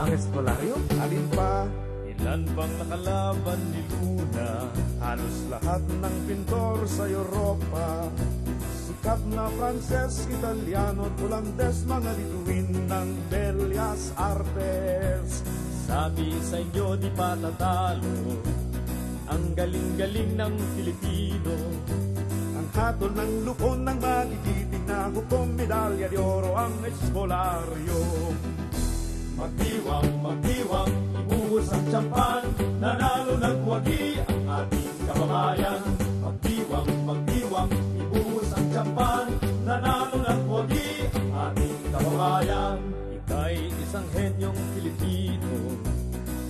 ang eskolaryo? Alin pa? Ilan bang nakalaban ni Luna? Halos lahat ng pintor sa Europa. Sikat na Frances, Italiano at Holandes, mga bituin ng Bellas Artes. Sabi sa inyo di patatalo ang galing-galing ng Pilipino. Ang hatol ng lupon ng magigiting na hukom, medalya de oro ang eskolaryo. Magdiwang, ibuhos ang tsampan, nanalo nagwagi ang ating kababayan. Magdiwang, ibuhos ang tsampan, nanalo nagwagi ang ating kababayan. Ika'y isang henyong Pilipino,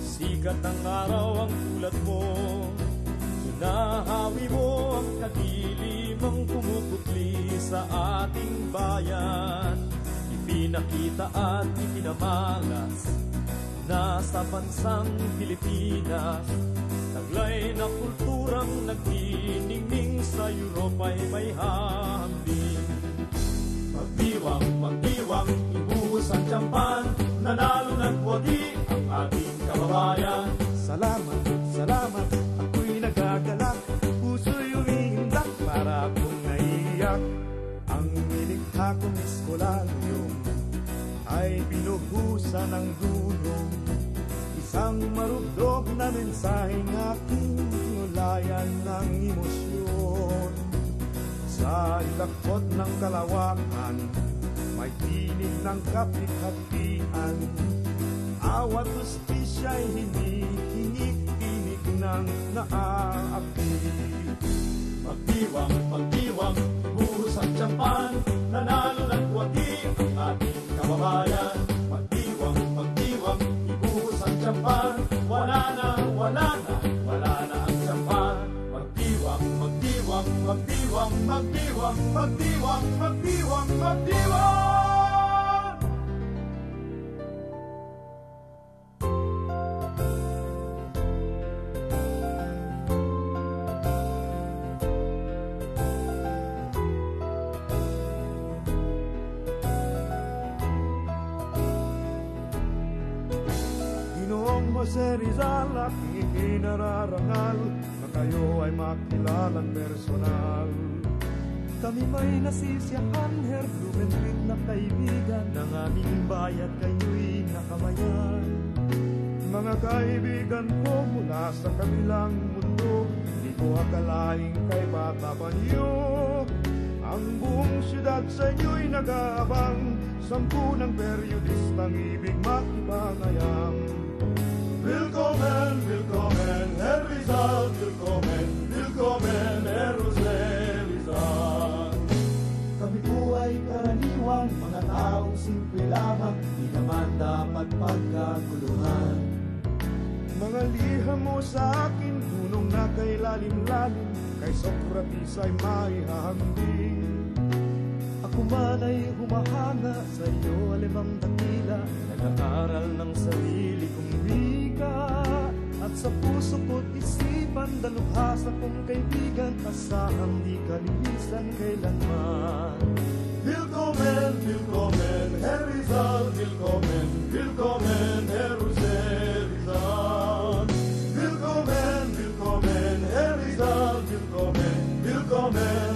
sikat ang araw ang tulad mo. Hinahawi mo ang kadilimang pumuputli sa ating bayan. Ipinakita at ipinamalas na sa bansang Pilipinas, taglay na kulturang nagniningning sa Europa'y may hambing. Magdiwang, ibuhos ang tsampan, nanalo nagwagi ang ating kababayan. Salamat, ako'y nagagalak, puso'y umihindak para akong naiyak. Ang nilikha kong eskolaryo ay binuhusan ng dulong, isang marugdog na mensaheng aking tinulayan ng emosyon. Sa ilakot ng kalawakan, may tinig ng kapit-hatian, awat justisya'y hinihingi-tinig ng naaapi. Magdiwang, ibuhos ang tsampan, nanalo nagwagi ang ating kababayan. Magdiwang, ibuhos ang tsampan, wala na ang tsampan. Magdiwang. Jose Rizal, aking ikinararangal na kayo ay makilalang personal. Kami may nasisiyahan, Herr Blumentritt na kaibigan ng aming bayan, kayo'y nakamayan. Mga kaibigan ko mula sa kabilang mundo, di ko akalaing kay bata pa niyo. Ang buong siyudad sa inyo'y nag-aabang, 10 ng periodistang ibig makipangayang. Willkommen, Herr Rizal, willkommen, Herr Jose Rizal. Kami po ay karaniwang mga taong simple lamang, di naman dapat pagkaguluhan. Mga liham mo sa akin, tunong na kay lalim-lalim, kay Socrates ay maihahambing. Ako man ay humahanga sa iyo, alimang dakila, nag-aaral ng sarili kong wika, at sa puso ko't isipan, dalubhasa kong kaibigan, asahang di kalilisan kailanman. Willkommen, Herr Rizal, willkommen, Herr Jose Rizal. Willkommen, Herr Rizal, willkommen,